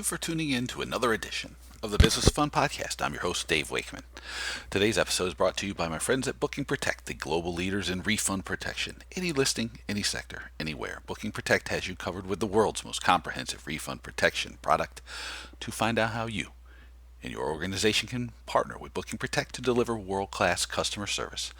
for tuning in to another edition of the Business of Fun podcast. I'm your host, Dave Wakeman. Today's episode is brought to you by my friends at Booking Protect, the global leaders in refund protection. Any listing, any sector, anywhere. Booking Protect has you covered with the world's most comprehensive refund protection product. To find out how you and your organization can partner with Booking Protect to deliver world-class customer service,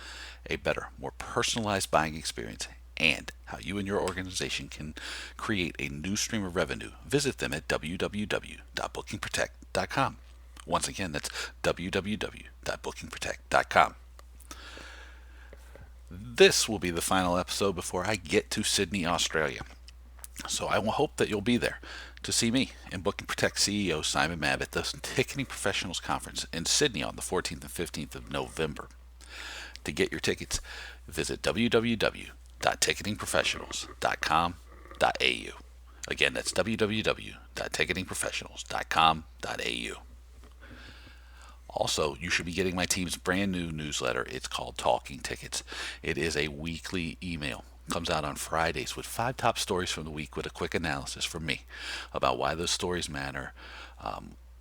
a better, more personalized buying experience, and how you and your organization can create a new stream of revenue, visit them at www.bookingprotect.com. Once again, that's www.bookingprotect.com. This will be the final episode before I get to Sydney, Australia. So I will hope that you'll be there to see me and Booking Protect CEO Simon Mabb at the Ticketing Professionals Conference in Sydney on the 14th and 15th of November. To get your tickets, visit www.ticketingprofessionals.com.au. Again, that's www.ticketingprofessionals.com.au. Also, you should be getting my team's brand new newsletter. It's called Talking Tickets. It is a weekly email. It comes out on Fridays with 5 top stories from the week with a quick analysis from me about why those stories matter,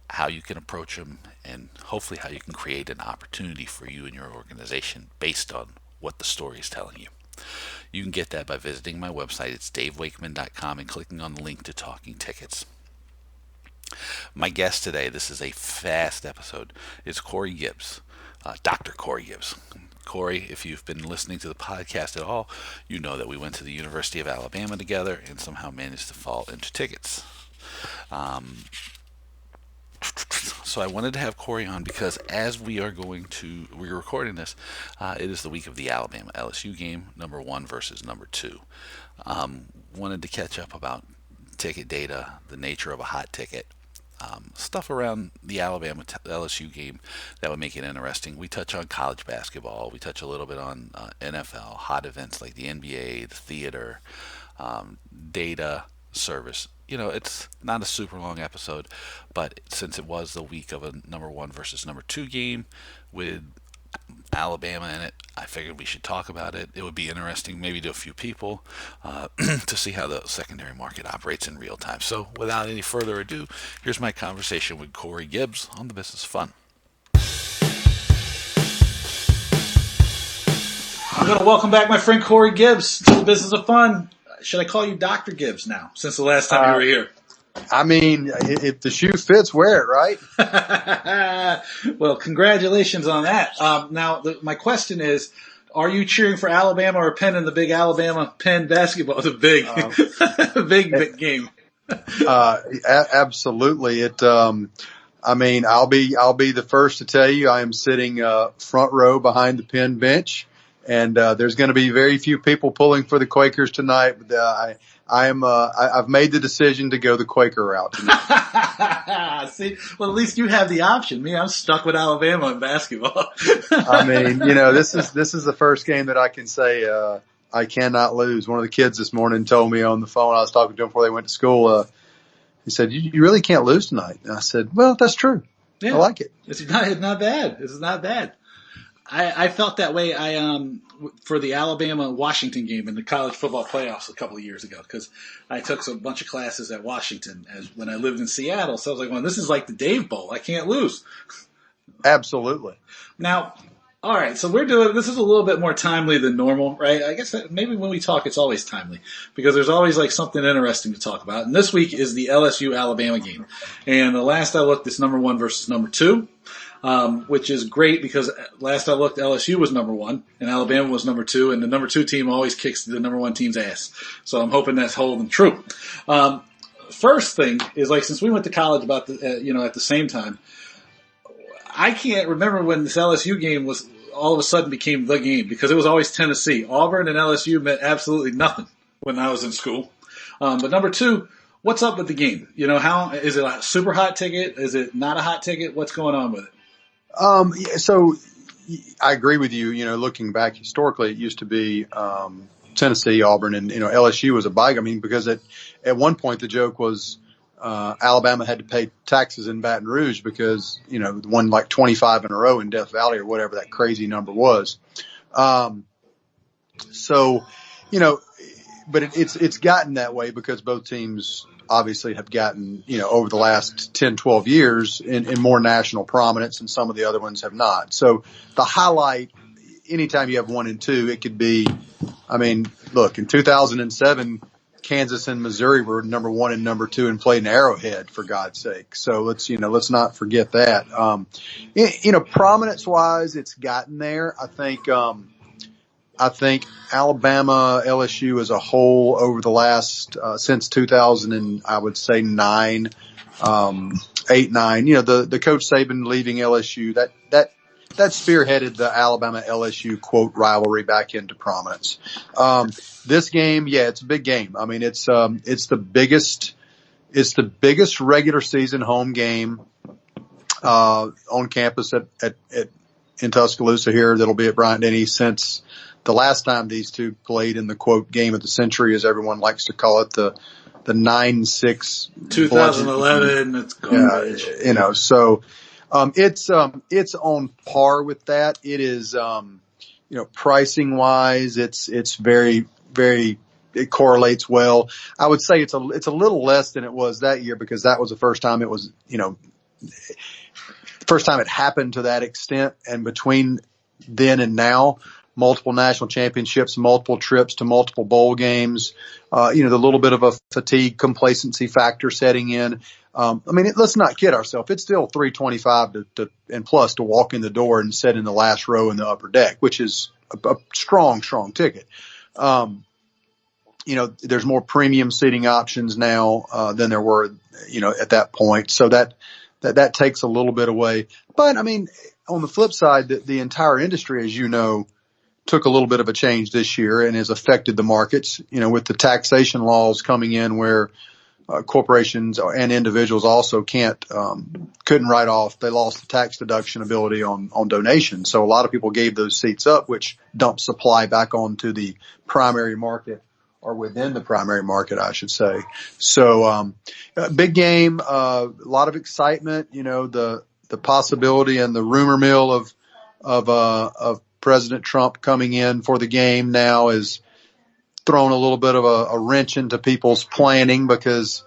how you can approach them, and hopefully how you can create an opportunity for you and your organization based on what the story is telling you. You can get that by visiting my website. It's davewakeman.com and clicking on the link to Talking Tickets. My guest today, this is a fast episode, is Corey Gibbs, Dr. Corey Gibbs. Corey, if you've been listening to the podcast at all, you know that we went to the University of Alabama together and somehow managed to fall into tickets. So I wanted to have Corey on because as we're recording this, it is the week of the Alabama LSU game, number 1 versus number 2. Wanted to catch up about ticket data, the nature of a hot ticket, stuff around the Alabama LSU game that would make it interesting. We touch on college basketball. We touch a little bit on NFL, hot events like the NBA, the theater, data, service. You know, it's not a super long episode, but since it was the week of a number 1 versus number 2 game with Alabama in it, I figured we should talk about it. It would be interesting maybe to a few people to see how the secondary market operates in real time. So without any further ado, here's my conversation with Corey Gibbs on the Business of Fun. I'm going to welcome back my friend Corey Gibbs to the Business of Fun. Should I call you Dr. Gibbs now, since the last time you were here? I mean, if the shoe fits, wear it, right? Well, congratulations on that. Now, my question is, are you cheering for Alabama or Penn in the big Alabama-Penn basketball? The big, big game. Absolutely. I mean, I'll be the first to tell you I am sitting front row behind the Penn bench. And there's going to be very few people pulling for the Quakers tonight. But I've made the decision to go the Quaker route tonight. See, well, at least you have the option. Me, I'm stuck with Alabama in basketball. I mean, you know, this is the first game that I can say I cannot lose. One of the kids this morning told me on the phone. I was talking to them before they went to school. He said, "You really can't lose tonight." And I said, "Well, that's true. Yeah, I like it. It's not bad. It's not bad." I felt that way for the Alabama-Washington game in the college football playoffs a couple of years ago because I took a bunch of classes at Washington when I lived in Seattle. So I was like, well, this is like the Dave Bowl. I can't lose. Absolutely. Now, all right, so this is a little bit more timely than normal, right? I guess maybe when we talk, it's always timely because there's always like something interesting to talk about. And this week is the LSU-Alabama game. And the last I looked, it's number 1 versus number 2. Which is great because last I looked, LSU was number 1 and Alabama was number 2, and the number 2 team always kicks the number 1 team's ass. So I'm hoping that's holding true. First thing is like since we went to college about at the same time, I can't remember when this LSU game was all of a sudden became the game because it was always Tennessee. Auburn and LSU meant absolutely nothing when I was in school. But number 2. What's up with the game? You know, how is it a super hot ticket? Is it not a hot ticket? What's going on with it? So I agree with you. You know, looking back historically, it used to be Tennessee, Auburn, and LSU was a bygone. I mean, because at one point the joke was Alabama had to pay taxes in Baton Rouge because won like 25 in a row in Death Valley or whatever that crazy number was. So, but it's gotten that way because both teams obviously have gotten, over the last 10, 12 years in more national prominence, and some of the other ones have not. So the highlight, anytime you have 1 and 2, it could be, look, in 2007, Kansas and Missouri were number 1 and number 2 and played in Arrowhead, for God's sake. So let's not forget that. Prominence wise, it's gotten there. I think Alabama, LSU as a whole over the last, since 2000 and I would say 9, 8, 9, the Coach Saban leaving LSU, that spearheaded the Alabama LSU quote rivalry back into prominence. This game, yeah, it's a big game. I mean, it's the biggest regular season home game, on campus in Tuscaloosa here. That'll be at Bryant-Denny since the last time these two played in the quote game of the century, as everyone likes to call it, the 9-6 2011. It's garbage. So it's on par with that. It is, pricing wise, it's very, very, it correlates well. I would say it's a little less than it was that year, because that was the first time it was, first time it happened to that extent. And between then and now, multiple national championships, multiple trips to multiple bowl games, the little bit of a fatigue complacency factor setting in. Let's not kid ourselves. It's still $325 and plus to walk in the door and sit in the last row in the upper deck, which is a strong ticket. There's more premium seating options now, than there were, at that point. So that takes a little bit away. But on the flip side, the entire industry, as you know, took a little bit of a change this year and has affected the markets, with the taxation laws coming in where corporations and individuals also couldn't write off. They lost the tax deduction ability on donations. So a lot of people gave those seats up, which dumped supply back onto the primary market, or within the primary market, I should say. So, big game, a lot of excitement, the possibility and the rumor mill of President Trump coming in for the game now is thrown a little bit of a wrench into people's planning, because,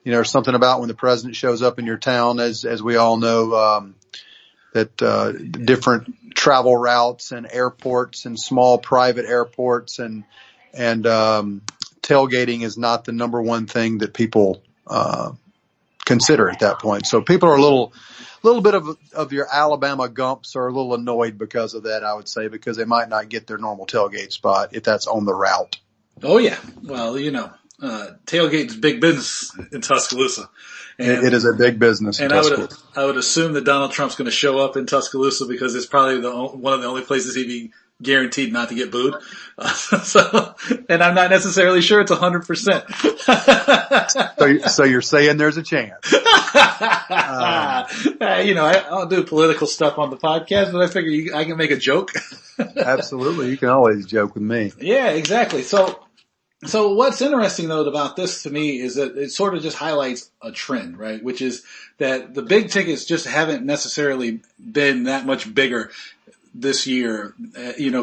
there's something about when the president shows up in your town, as we all know, that different travel routes and airports and small private airports and tailgating is not the number one thing that people consider at that point. So people are a little bit of your Alabama Gumps are a little annoyed because of that, I would say, because they might not get their normal tailgate spot if that's on the route. Oh yeah. Well, tailgate's big business in Tuscaloosa. And it is a big business. And I would assume that Donald Trump's going to show up in Tuscaloosa, because it's probably one of the only places he'd be guaranteed not to get booed. And I'm not necessarily sure it's 100%. So you're saying there's a chance. I'll do political stuff on the podcast, but I figure I can make a joke. Absolutely. You can always joke with me. Yeah, exactly. So what's interesting though about this to me is that it sort of just highlights a trend, right? Which is that the big tickets just haven't necessarily been that much bigger this year,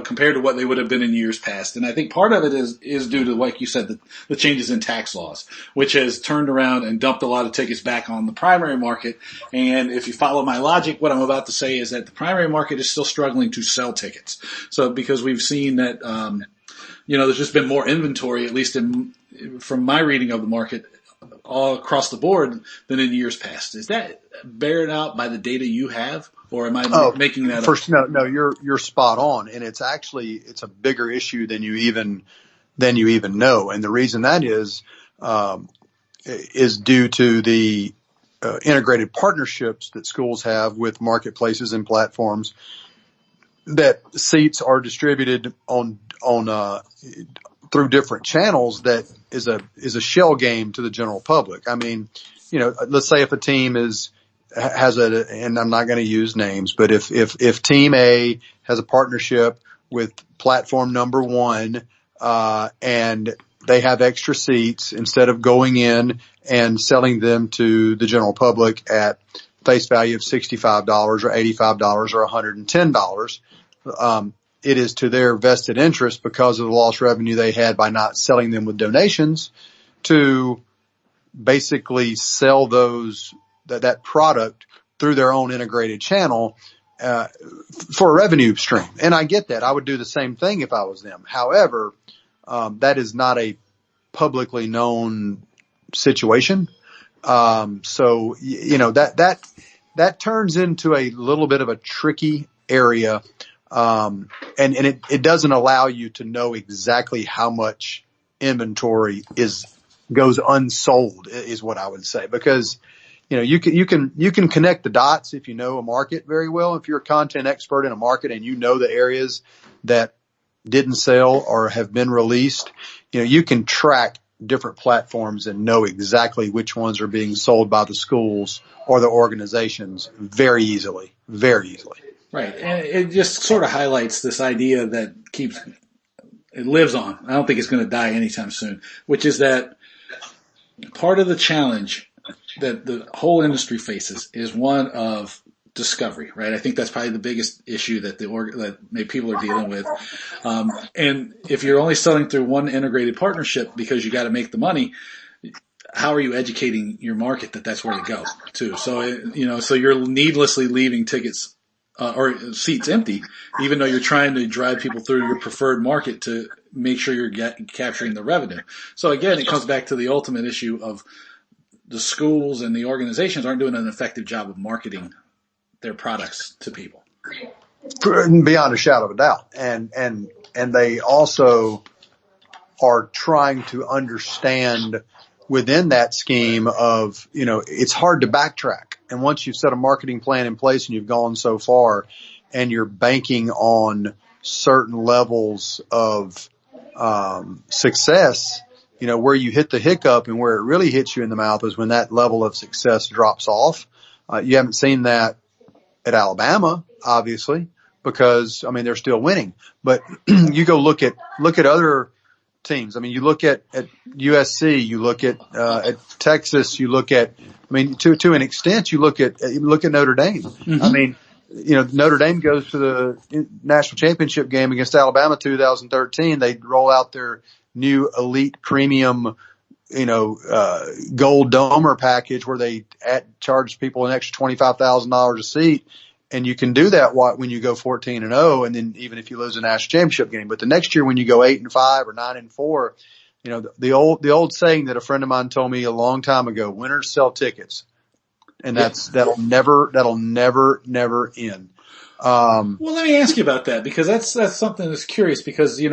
compared to what they would have been in years past. And I think part of it is due to, like you said, the changes in tax laws, which has turned around and dumped a lot of tickets back on the primary market. And if you follow my logic, what I'm about to say is that the primary market is still struggling to sell tickets. So because we've seen that, there's just been more inventory, at least from my reading of the market, all across the board than in years past. Is that bared out by the data you have, or am I making that up? No, you're spot on, and it's a bigger issue than you even know, and the reason that is due to the integrated partnerships that schools have with marketplaces and platforms, that seats are distributed on through different channels. That is a shell game to the general public. Let's say if a team and I'm not going to use names, but if team A has a partnership with platform number 1, and they have extra seats, instead of going in and selling them to the general public at face value of $65 or $85 or $110, it is to their vested interest, because of the lost revenue they had by not selling them with donations, to basically sell that product through their own integrated channel for a revenue stream. And I get that. I would do the same thing if I was them. However, that is not a publicly known situation. So, that turns into a little bit of a tricky area. And it doesn't allow you to know exactly how much inventory goes unsold is what I would say, because you can connect the dots if you know a market very well. If you're a content expert in a market and you know the areas that didn't sell or have been released, you can track different platforms and know exactly which ones are being sold by the schools or the organizations very easily. Right. And it just sort of highlights this idea that it lives on. I don't think it's going to die anytime soon, which is that part of the challenge that the whole industry faces is one of discovery, right? I think that's probably the biggest issue that that people are dealing with. And if you're only selling through one integrated partnership because you got to make the money, how are you educating your market that that's where to go to? So, so you're needlessly leaving tickets or seats empty, even though you're trying to drive people through your preferred market to make sure you're capturing the revenue. So again, it comes back to the ultimate issue of the schools and the organizations aren't doing an effective job of marketing their products to people. Beyond a shadow of a doubt. And they also are trying to understand within that scheme of, it's hard to backtrack. And once you've set a marketing plan in place and you've gone so far and you're banking on certain levels of success, where you hit the hiccup and where it really hits you in the mouth is when that level of success drops off. You haven't seen that at Alabama, obviously, because they're still winning. But you go look at other teams. You look at USC, you look at Texas, you look at to an extent you look at Notre Dame. Mm-hmm. Notre Dame goes to the national championship game against Alabama 2013. They roll out their new elite premium, gold domer package where they charge people an extra $25,000 a seat. And you can do that when you go 14-0, and then even if you lose a national championship game. But the next year when you go 8-5 or 9-4, the old saying that a friend of mine told me a long time ago: winners sell tickets, and that'll never end. Well, let me ask you about that, because that's something that's curious, because, we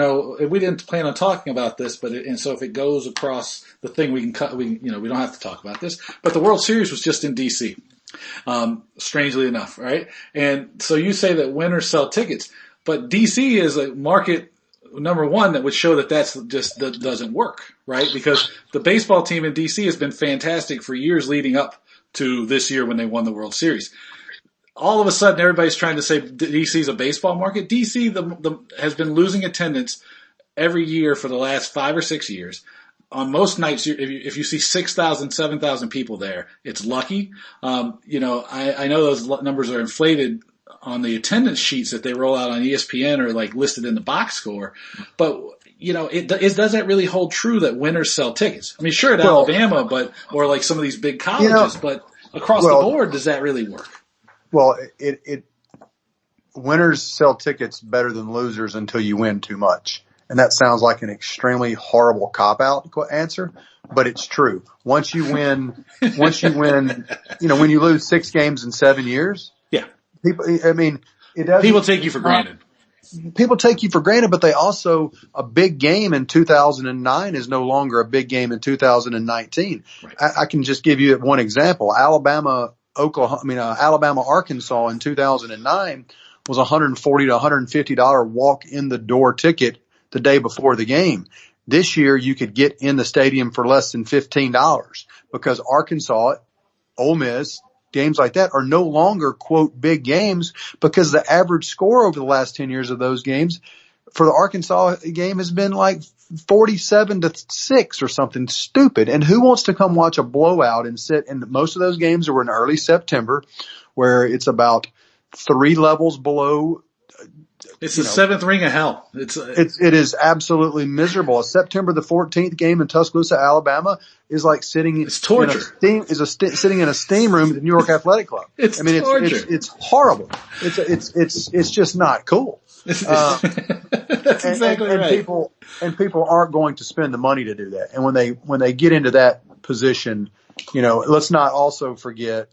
didn't plan on talking about this, and so if it goes across the thing, we can cut, we don't have to talk about this, but the World Series was just in DC. Strangely enough, right? And so you say that winners sell tickets, but DC is a market number one that would show that that doesn't work, right? Because the baseball team in DC has been fantastic for years leading up to this year when they won the World Series. All of a sudden, everybody's trying to say DC is a baseball market. DC has been losing attendance every year for the last 5 or 6 years. On most nights, if you see 6,000, 7,000 people there, it's lucky. I know those numbers are inflated on the attendance sheets that they roll out on ESPN or like listed in the box score. But, does that really hold true that winners sell tickets? Sure, at Alabama, or like some of these big colleges, but across the board, does that really work? Well, winners sell tickets better than losers until you win too much. And that sounds like an extremely horrible cop-out answer, but it's true. Once you win, when you lose 6 games in 7 years, yeah, people take you for granted. People take you for granted, but they also, a big game in 2009 is no longer a big game in 2019. Right. I can just give you one example. Alabama, Arkansas in 2009 was $140 to $150 walk in the door ticket the day before the game. This year, you could get in the stadium for less than $15 because Arkansas, Ole Miss, games like that are no longer, quote, big games, because the average score over the last 10 years of those games for the Arkansas game has been like 47-6 or something stupid. And who wants to come watch a blowout and sit? And most of those games were in early September, where it's about 3 levels below It's the seventh ring of hell. It is absolutely miserable. A September the 14th game in Tuscaloosa, Alabama is like sitting torture. Sitting in a steam room at the New York Athletic Club. It's torture. It's horrible. It's just not cool. That's exactly right. People aren't going to spend the money to do that. And when they get into that position, let's not also forget,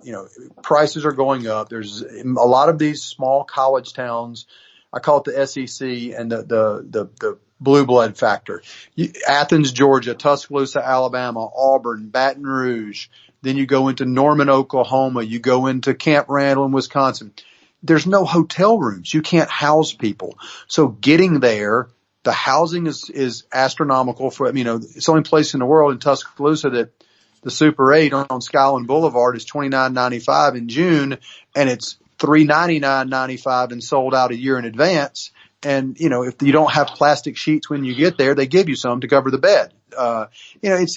prices are going up. There's a lot of these small college towns. I call it the SEC and the blue blood factor. Athens, Georgia, Tuscaloosa, Alabama, Auburn, Baton Rouge. Then you go into Norman, Oklahoma. You go into Camp Randall in Wisconsin. There's no hotel rooms. You can't house people. So getting there, the housing is astronomical for, it's the only place in the world in Tuscaloosa that the Super 8 on Skyline Boulevard is $29.95 in June, and it's $399.95 and sold out a year in advance. And, if you don't have plastic sheets when you get there, they give you some to cover the bed. It's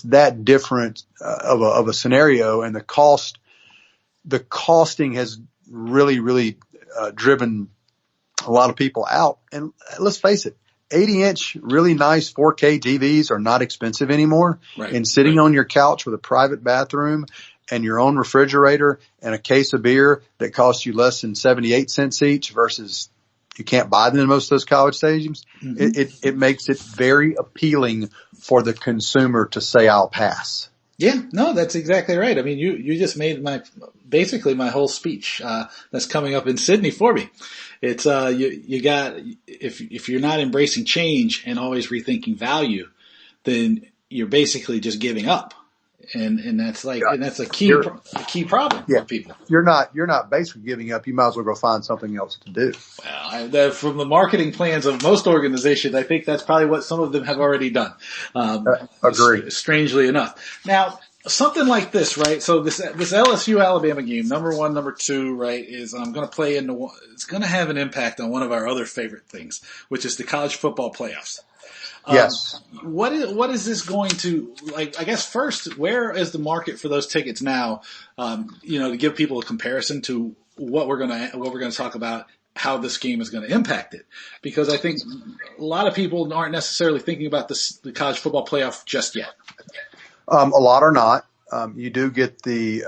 that different of a scenario, and the costing has really driven a lot of people out. And let's face it, 80-inch, really nice 4K TVs are not expensive anymore. Right. And sitting on your couch with a private bathroom and your own refrigerator and a case of beer that costs you less than 78 cents each versus you can't buy them in most of those college stadiums, it makes it very appealing for the consumer to say, I'll pass. Yeah, no, that's exactly right. I mean, you just made basically my whole speech, that's coming up in Sydney for me. It's, you got, if you're not embracing change and always rethinking value, then you're basically just giving up. And that's a key problem for people. You're not basically giving up. You might as well go find something else to do. Well, from the marketing plans of most organizations, I think that's probably what some of them have already done. Agree. Strangely enough. Now, something like this, right? So this LSU Alabama game, number 1, number 2, right, is going to play into, it's going to have an impact on one of our other favorite things, which is the college football playoffs. Yes. What is this going to, like, I guess first, where is the market for those tickets now? To give people a comparison to what we're going to talk about, how this game is going to impact it. Because I think a lot of people aren't necessarily thinking about the college football playoff just yet. A lot are not. You do get the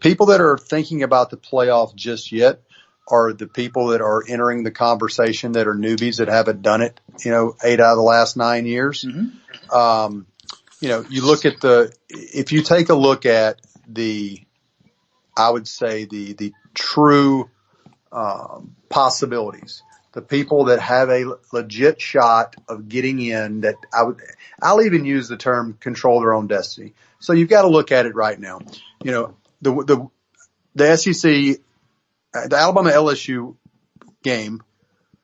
people that are thinking about the playoff just yet are the people that are entering the conversation that are newbies that haven't done it, 8 out of the last 9 years. Mm-hmm. You look at if you take a look at I would say the true, possibilities, the people that have a legit shot of getting in, that I'll even use the term control their own destiny. So you've got to look at it right now. The SEC, the Alabama LSU game,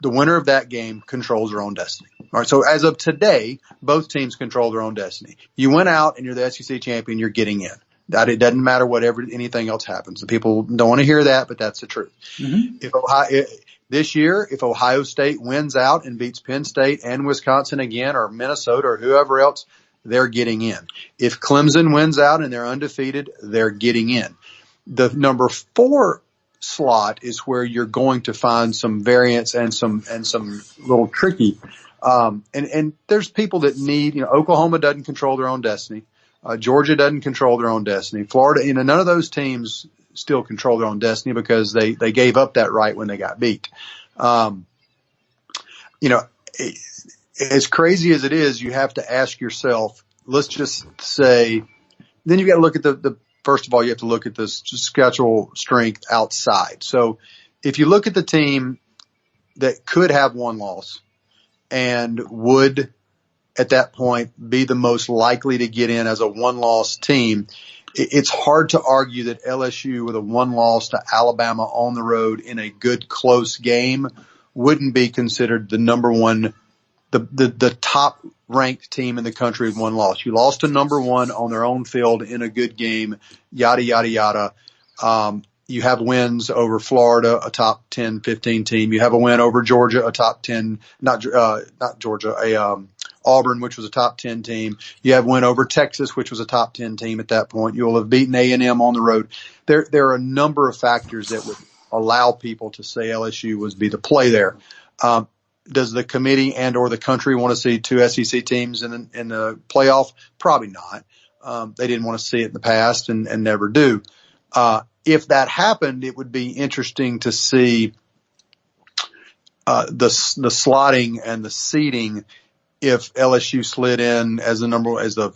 the winner of that game controls their own destiny. All right. So as of today, both teams control their own destiny. You went out and you're the SEC champion, you're getting in. That it doesn't matter anything else happens. The people don't want to hear that, but that's the truth. Mm-hmm. This year, if Ohio State wins out and beats Penn State and Wisconsin again, or Minnesota or whoever else, they're getting in. If Clemson wins out and they're undefeated, they're getting in. The number 4 slot is where you're going to find some variance and some little tricky. And there's people that need, Oklahoma doesn't control their own destiny. Georgia doesn't control their oon destiny. Florida, none of those teams still control their own destiny because they gave up that right when they got beat. As crazy as it is, you have to ask yourself, let's just say, then you got to look at first of all, you have to look at the schedule strength outside. So if you look at the team that could have one loss and would at that point be the most likely to get in as a one-loss team, it's hard to argue that LSU with a one loss to Alabama on the road in a good close game wouldn't be considered the number one, the top ranked team in the country with one loss. You lost to number 1 on their own field in a good game, yada, yada, yada. You have wins over Florida, a top 10, 15 team. You have a win over Georgia, a top 10, not Georgia, Auburn, which was a top 10 team. You have a win over Texas, which was a top 10 team at that point. You'll have beaten A&M on the road. There are a number of factors that would allow people to say LSU was be the play there. Does the committee and or the country want to see two SEC teams in the playoff? Probably not. They didn't want to see it in the past and never do. If that happened, it would be interesting to see the slotting and the seeding. If LSU slid in as a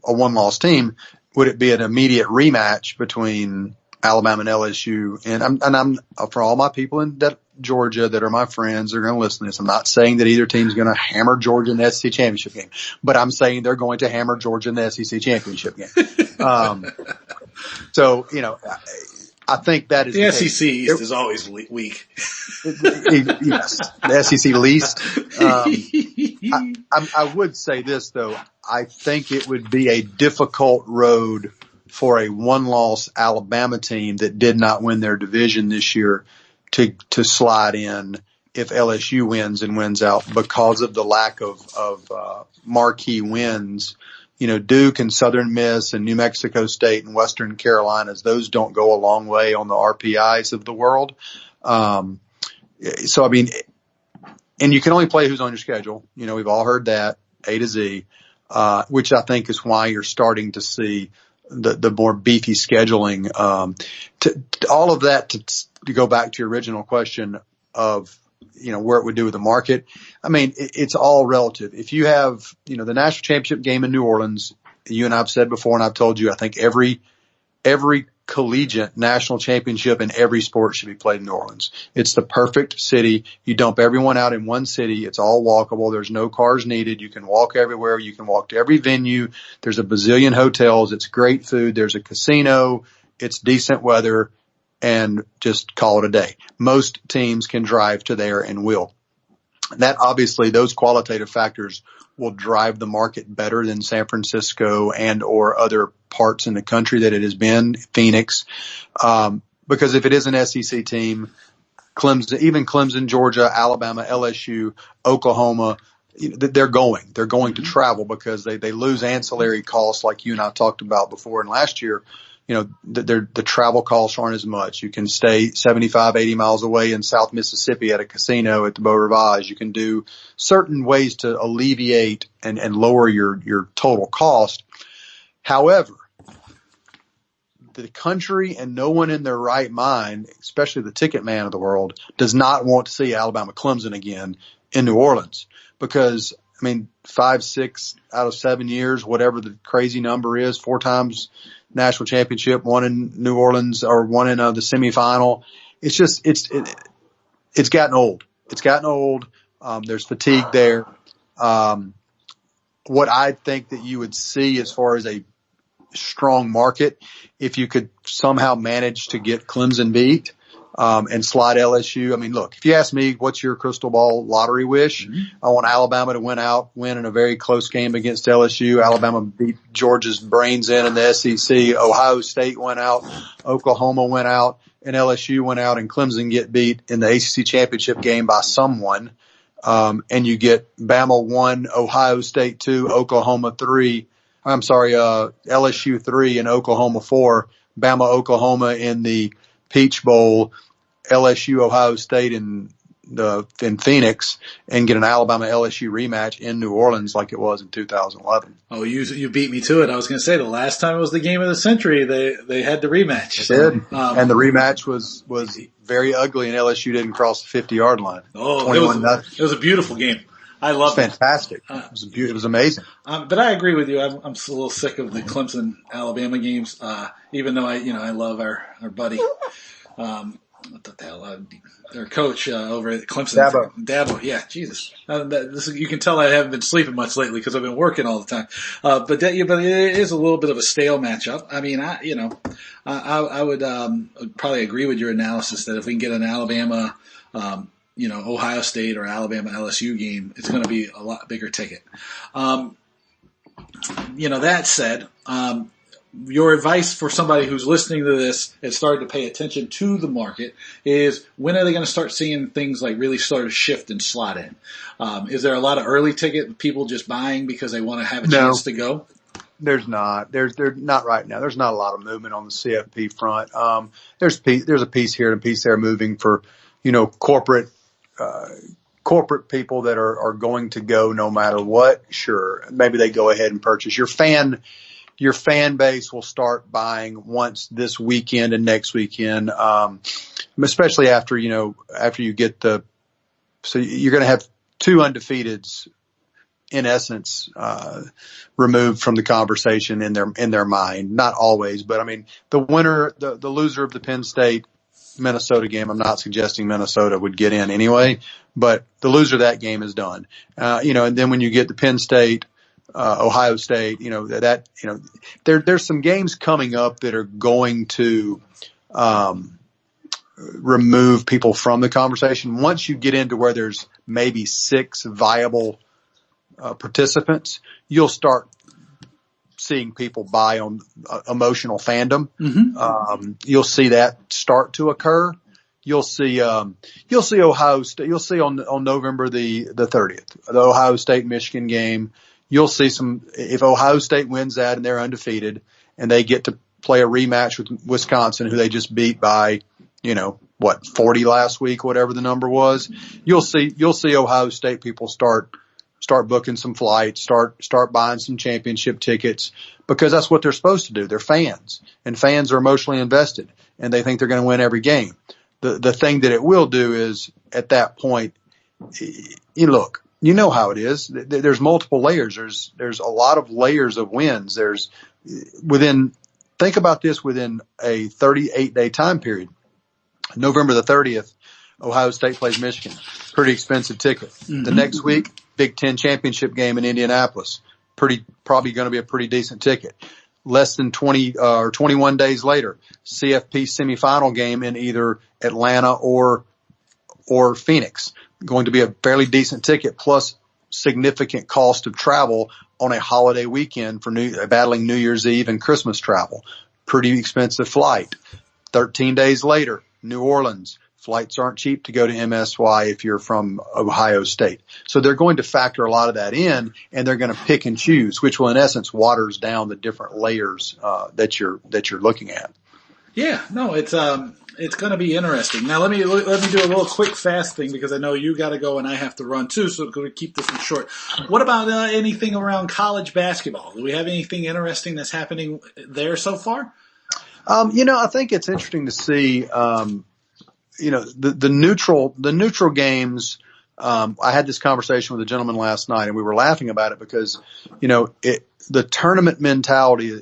one-loss team, would it be an immediate rematch between Alabama and LSU? And I'm for all my people in Georgia that are my friends, they're going to listen to this. I'm not saying that either team's going to hammer Georgia in the SEC championship game, but I'm saying they're going to hammer Georgia in the SEC championship game. So, I think that is the SEC East is always weak. Yes, the SEC least. I would say this though. I think it would be a difficult road for a one-loss Alabama team that did not win their division this year to slide in if LSU wins and wins out because of the lack of marquee wins. Duke and Southern Miss and New Mexico State and Western Carolinas, those don't go a long way on the RPIs of the world. So, I mean, and you can only play who's on your schedule. We've all heard that, A to Z, which I think is why you're starting to see the more beefy scheduling. All of that to go back to your original question of, where it would do with the market. I mean, it's all relative. If you have, the national championship game in New Orleans, you and I've said before, and I've told you, I think every collegiate national championship in every sport should be played in New Orleans. It's the perfect city. You dump everyone out in one city. It's all walkable. There's no cars needed. You can walk everywhere. You can walk to every venue. There's a bazillion hotels. It's great food. There's a casino. It's decent weather. And just call it a day. Most teams can drive to there and will. That obviously, those qualitative factors will drive the market better than San Francisco and or other parts in the country that it has been, Phoenix. Because if it is an SEC team, Clemson, Georgia, Alabama, LSU, Oklahoma, they're going to travel because they lose ancillary costs like you and I talked about before. And last year, the travel costs aren't as much. You can stay 75, 80 miles away in South Mississippi at a casino at the Beau Rivage. You can do certain ways to alleviate and lower your total cost. However, the country and no one in their right mind, especially the ticket man of the world, does not want to see Alabama Clemson again in New Orleans because, 5, 6 out of 7 years, whatever the crazy number is, 4 times national championship, one in New Orleans or one in the semifinal. It's just, it's gotten old. It's gotten old. There's fatigue there. What I think that you would see as far as a strong market, if you could somehow manage to get Clemson beat, and slide LSU. Look, if you ask me, what's your crystal ball lottery wish? Mm-hmm. I want Alabama to win in a very close game against LSU. Alabama beat Georgia's brains in the SEC. Ohio State went out. Oklahoma went out. And LSU went out and Clemson get beat in the ACC championship game by someone. And you get Bama 1, Ohio State 2, Oklahoma 3. LSU 3 and Oklahoma 4. Bama, Oklahoma in the Peach Bowl, LSU, Ohio State in Phoenix, and get an Alabama LSU rematch in New Orleans like it was in 2011. Oh, you beat me to it. I was going to say the last time it was the game of the century, they had the rematch. They did, and the rematch was very ugly, and LSU didn't cross the 50-yard line. Oh, it was a beautiful game. I loved it. Fantastic. It was amazing. But I agree with you. I'm a little sick of the Clemson Alabama games. Even though I love our buddy, what the hell, their coach, over at Clemson. Dabo. Yeah. Jesus. You can tell I haven't been sleeping much lately because I've been working all the time. But it is a little bit of a stale matchup. I would probably agree with your analysis that if we can get an Alabama, Ohio State or Alabama LSU game, it's going to be a lot bigger ticket. That said, your advice for somebody who's listening to this and starting to pay attention to the market is when are they going to start seeing things like really start to shift and slot in? Is there a lot of early ticket people just buying because they want to have a chance to go? There's not. There's not right now. There's not a lot of movement on the CFP front. There's a piece here and a piece there moving for, corporate people that are going to go no matter what. Sure, maybe they go ahead and purchase. Your fan base will start buying once this weekend and next weekend, especially after you get so you're going to have two undefeateds in essence, removed from the conversation in their mind. Not always, but I mean, the loser of the Penn State Minnesota game, I'm not suggesting Minnesota would get in anyway, but the loser of that game is done. And then when you get the Penn State, Ohio State, there's some games coming up that are going to, remove people from the conversation. Once you get into where there's maybe 6 viable participants, you'll start seeing people buy on emotional fandom. Mm-hmm. You'll see that start to occur. You'll see Ohio State. You'll see on November the 30th, the Ohio State Michigan game. You'll see if Ohio State wins that and they're undefeated and they get to play a rematch with Wisconsin, who they just beat by, 40 last week, whatever the number was. You'll see Ohio State people start booking some flights, start buying some championship tickets, because that's what they're supposed to do. They're fans, and fans are emotionally invested, and they think they're going to win every game. The thing that it will do is, at that point, look, you know how it is. There's multiple layers. There's a lot of layers of wins. Think about this within a 38-day time period. November the 30th, Ohio State plays Michigan. Pretty expensive ticket. Mm-hmm. The next week, Big Ten championship game in Indianapolis. Probably going to be a pretty decent ticket. Less than 20 or 21 days later, CFP semifinal game in either Atlanta or Phoenix. Going to be a fairly decent ticket, plus significant cost of travel on a holiday weekend for battling New Year's Eve and Christmas travel. Pretty expensive flight. 13 days later, New Orleans. Flights aren't cheap to go to MSY if you're from Ohio State. So they're going to factor a lot of that in, and they're going to pick and choose, which will in essence waters down the different layers that you're looking at. Yeah, no, it's going to be interesting. Now let me do a little quick fast thing, because I know you got to go and I have to run too, so we're going to keep this one short. What about anything around college basketball? Do we have anything interesting that's happening there so far? I think it's interesting to see, the neutral games. I had this conversation with a gentleman last night, and we were laughing about it because, the tournament mentality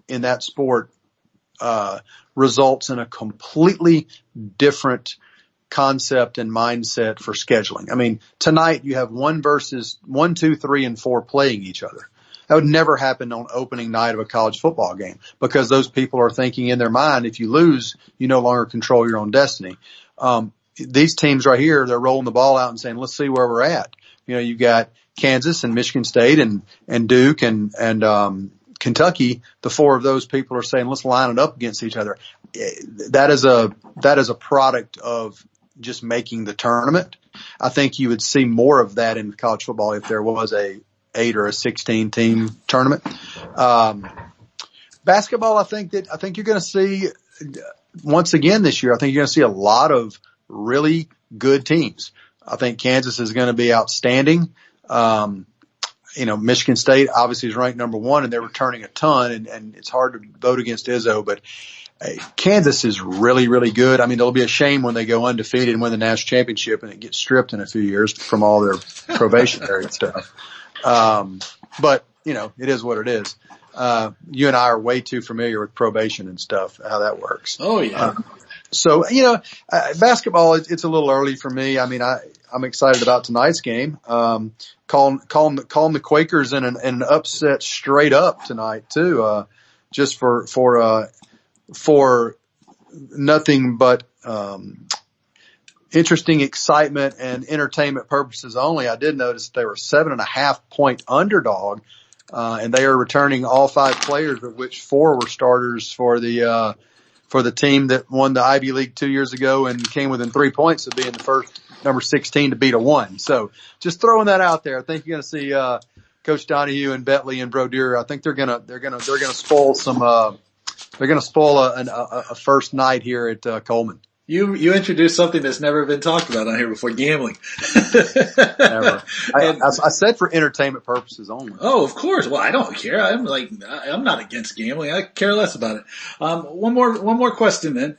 in that sport, results in a completely different concept and mindset for scheduling. I mean, tonight you have 1 versus 1, 2, 3, and 4 playing each other. That would never happen on opening night of a college football game, because those people are thinking in their mind, if you lose, you no longer control your own destiny. These teams right here, they're rolling the ball out and saying, let's see where we're at. You got Kansas and Michigan State and Duke and Kentucky. The 4 of those people are saying, let's line it up against each other. That is a product of just making the tournament. I think you would see more of that in college football if there was a 8 or a 16 team tournament. Basketball, I think you're going to see once again this year. I think you're going to see a lot of really good teams. I think Kansas is going to be outstanding. Michigan State obviously is ranked number 1, and they're returning a ton, and it's hard to vote against Izzo, but Kansas is really, really good. I mean, it'll be a shame when they go undefeated and win the national championship and it gets stripped in a few years from all their probationary stuff. But it is what it is. You and I are way too familiar with probation and stuff, how that works. Oh yeah. So, basketball, it's a little early for me. I mean, I'm excited about tonight's game. Calling the Quakers in an upset straight up tonight too, just for nothing but, interesting excitement and entertainment purposes only. I did notice they were 7.5 point underdog, and they are returning all 5 players, of which 4 were starters for the team that won the Ivy League 2 years ago and came within 3 points of being the first number 16 to beat a 1. So just throwing that out there. I think you're going to see, Coach Donahue and Bentley and Brodeur. I think they're gonna spoil some. They're gonna spoil a first night here at Coleman. You introduced something that's never been talked about on here before, gambling. Never. I said for entertainment purposes only. Oh, of course. Well, I don't care. I'm not against gambling. I care less about it. One more question then.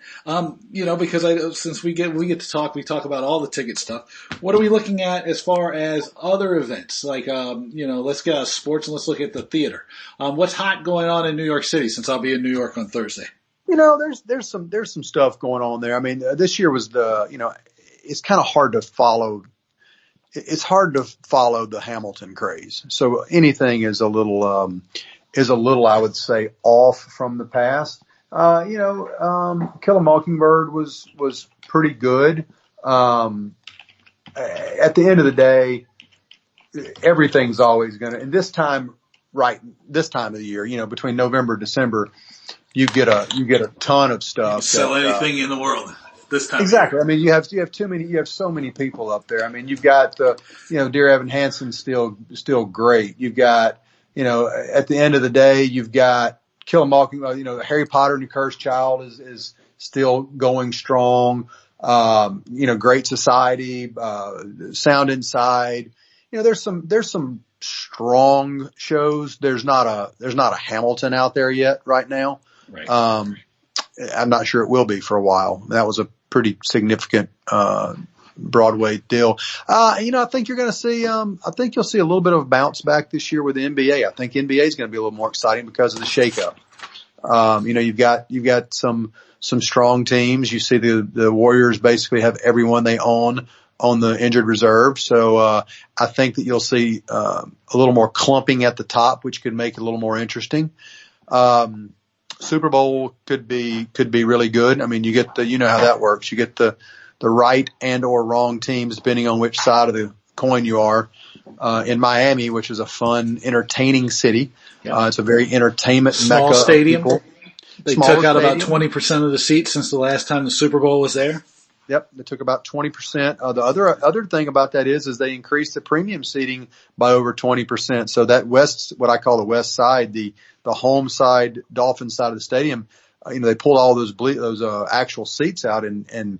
Because since we get to talk, we talk about all the ticket stuff. What are we looking at as far as other events? Like, let's get out of sports and let's look at the theater. What's hot going on in New York City, since I'll be in New York on Thursday? There's some stuff going on there. I mean, this year was it's kind of hard to follow. It's hard to follow the Hamilton craze. So anything is a little, I would say, off from the past. Kill a Mockingbird was pretty good. At the end of the day, everything's always and this time of the year, between November and December, you get a ton of stuff. You can sell anything in the world this time. Exactly. I mean, you have so many people up there. I mean, you've got Dear Evan Hansen still great. You've got, at the end of the day, you've got Kill a Mockingbird. Harry Potter and the Cursed Child is still going strong. Great Society, Sound Inside. There's some strong shows. There's not a Hamilton out there yet right now. Right. I'm not sure it will be for a while. That was a pretty significant Broadway deal. I think you're going to see. I think you'll see a little bit of a bounce back this year with the NBA. I think NBA is going to be a little more exciting because of the shakeup. You've got some strong teams. You see the Warriors basically have everyone they own on the injured reserve. So I think that you'll see a little more clumping at the top, which could make it a little more interesting. Super Bowl could be really good. I mean, you get how that works. You get the right and or wrong teams depending on which side of the coin you are. In Miami, which is a fun, entertaining city. Yeah. It's a very entertainment small mecca. Stadium. They Smaller took out stadium. about 20% of the seats since the last time the Super Bowl was there. Yep, they took about 20%. The other thing about that is they increased the premium seating by over 20%. So that what I call the west side, the home side, Dolphin side of the stadium, they pulled all those actual seats out and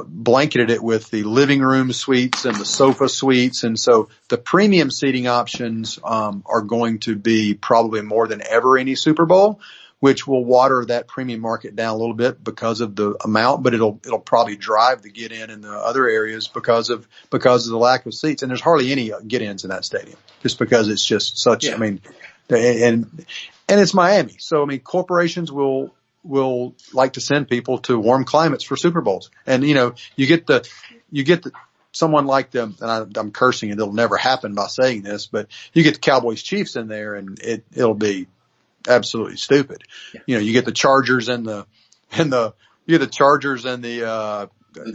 blanketed it with the living room suites and the sofa suites. And so the premium seating options are going to be probably more than ever any Super Bowl, which will water that premium market down a little bit because of the amount, but it'll probably drive the get in the other areas because of the lack of seats. And there's hardly any get ins in that stadium just because it's just such, I mean, and it's Miami. So, I mean, corporations will like to send people to warm climates for Super Bowls. And, you get someone like them, and I'm cursing and it'll never happen by saying this, but you get the Cowboys Chiefs in there and it'll be absolutely stupid. Yeah. You get the Chargers and the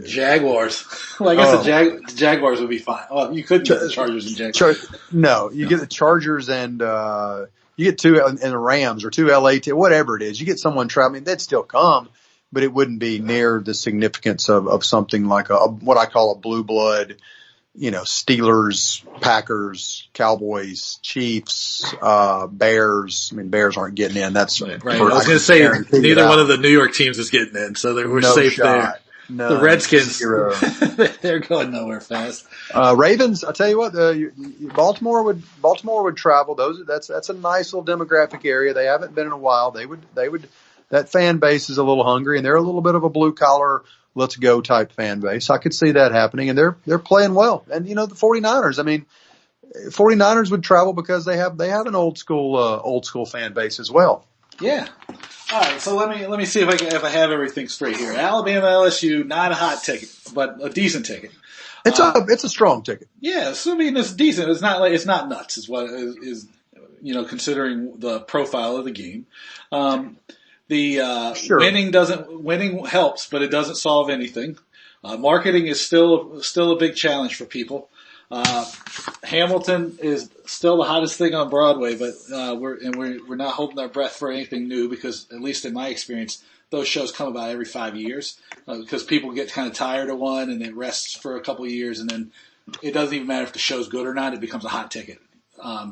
Jaguars. Well, I guess the Jaguars would be fine. Oh, you couldn't get the Chargers and Jaguars. No, you get the Chargers and you get two and the Rams or two LA, whatever it is. You get someone traveling, they'd still come, but it wouldn't be near the significance of something like what I call a blue blood. Steelers, Packers, Cowboys, Chiefs, Bears. I mean, Bears aren't getting in. That's right. I was going to say neither one of the New York teams is getting in, so we're safe there. No, the Redskins, they're going nowhere fast. Ravens, I tell you what, Baltimore would travel. That's a nice little demographic area. They haven't been in a while. They would. That fan base is a little hungry, and they're a little bit of a blue collar, let's go type fan base. I could see that happening, and they're playing well. And the 49ers, I mean, 49ers would travel because they have an old school fan base as well. Yeah. All right, so let me see if I have everything straight here. Alabama LSU, not a hot ticket, but a decent ticket. It's a strong ticket. Yeah, assuming it's decent. It's not nuts. Is what is considering the profile of the game. Sure. Winning helps, but it doesn't solve anything. Marketing is still a big challenge for people. Hamilton is still the hottest thing on Broadway, but we're not holding our breath for anything new because, at least in my experience, those shows come about every 5 years because people get kind of tired of one and it rests for a couple of years, and then it doesn't even matter if the show's good or not; it becomes a hot ticket.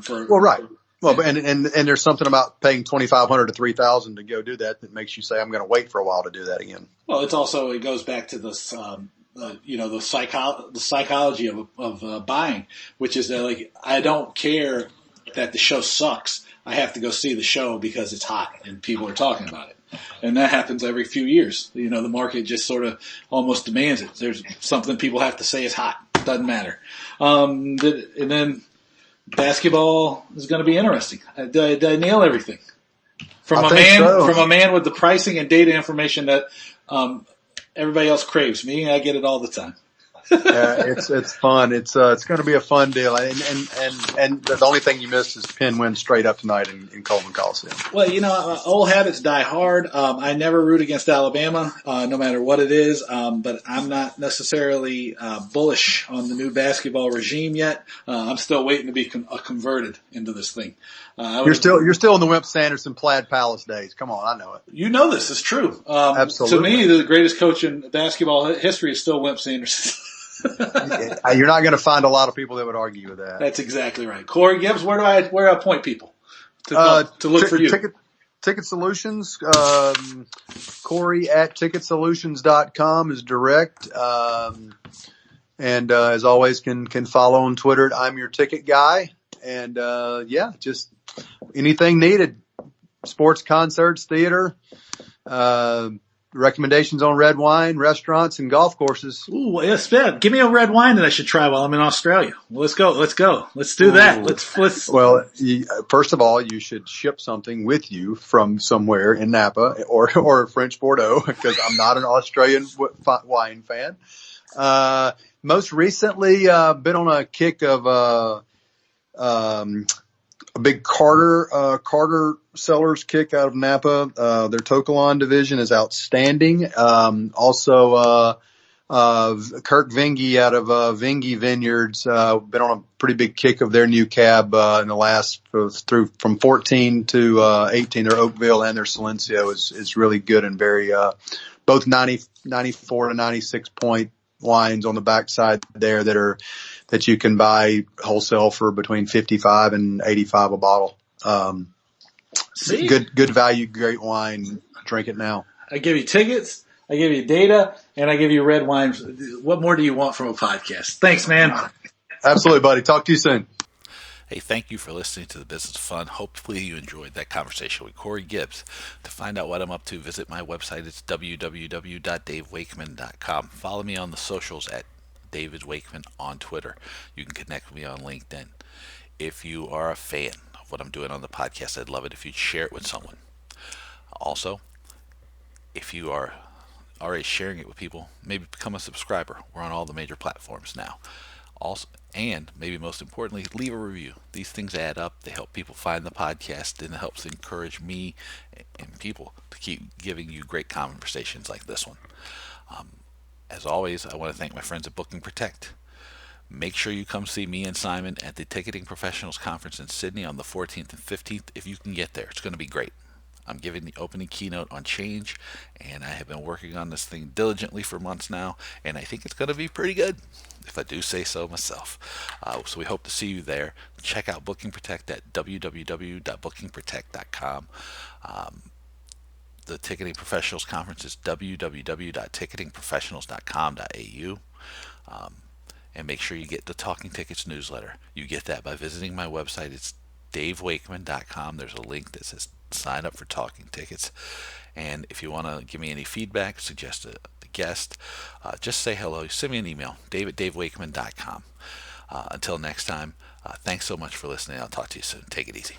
For Well, right. Well, and there's something about paying $2,500 to $3,000 to go do that makes you say I'm going to wait for a while to do that again. Well, it goes back to this, the psychology of buying, which is that like I don't care that the show sucks. I have to go see the show because it's hot and people are talking about it. And that happens every few years. The market just sort of almost demands it. There's something people have to say is hot. Doesn't matter. And then basketball is going to be interesting. Did I nail everything? From a man with the pricing and data information that everybody else craves. Me, I get it all the time. It's fun. It's going to be a fun deal. And the only thing you missed is Penn wins straight up tonight in Coleman Coliseum. Well, old habits die hard. I never root against Alabama, no matter what it is. But I'm not necessarily bullish on the new basketball regime yet. I'm still waiting to be converted into this thing. You're still in the Wimp Sanderson Plaid Palace days. Come on, I know it. You know this is true. Absolutely. To me, the greatest coach in basketball history is still Wimp Sanderson. You're not going to find a lot of people that would argue with that. That's exactly right. Corey Gibbs, where do I point people to look for you? Ticket Solutions, Corey at ticketsolutions.com is direct. And as always, can follow on Twitter at I'm Your Ticket Guy. And just anything needed. Sports, concerts, theater, recommendations on red wine, restaurants, and golf courses. Ooh, yes, Ben. Give me a red wine that I should try while I'm in Australia. Well, let's go. Let's do that. Let's. Well, first of all, you should ship something with you from somewhere in Napa or French Bordeaux because I'm not an Australian wine fan. Most recently, been on a kick of a big Carter Sellers kick out of Napa. Their Tokalon division is outstanding. Also, Kirk Vinge out of Vinge Vineyards, been on a pretty big kick of their new cab in the last from 14 to 18. Their Oakville and their Silencio is really good and very both 94 to 96 point wines on the backside there that you can buy wholesale for between 55 and 85 a bottle. Good value, great wine. Drink it now. I give you tickets, I give you data, and I give you red wine. What more do you want from a podcast? Thanks, man. Absolutely, buddy. Talk to you soon. Hey, thank you for listening to The Business of Fun. Hopefully you enjoyed that conversation with Corey Gibbs. To find out what I'm up to, visit my website. It's www.davewakeman.com. Follow me on the socials at David Wakeman on Twitter. You can connect with me on LinkedIn. If you are a fan of what I'm doing on the podcast, I'd love it if you'd share it with someone. Also, if you are already sharing it with people, maybe become a subscriber. We're on all the major platforms now. Also, and maybe most importantly, leave a review. These things add up. They help people find the podcast, and it helps encourage me and people to keep giving you great conversations like this one. As always, I want to thank my friends at Booking Protect. Make sure you come see me and Simon at the Ticketing Professionals Conference in Sydney on the 14th and 15th. If you can get there, it's going to be great. I'm giving the opening keynote on change, and I have been working on this thing diligently for months now, and I think it's going to be pretty good, if I do say so myself. So we hope to see you there. Check out Booking Protect at www.bookingprotect.com. The Ticketing Professionals Conference is www.ticketingprofessionals.com.au. And make sure you get the Talking Tickets newsletter. You get that by visiting my website. It's davewakeman.com. There's a link that says sign up for Talking Tickets. And if you want to give me any feedback, suggest a guest, just say hello. Send me an email, dave@davewakeman.com. Until next time, thanks so much for listening. I'll talk to you soon. Take it easy.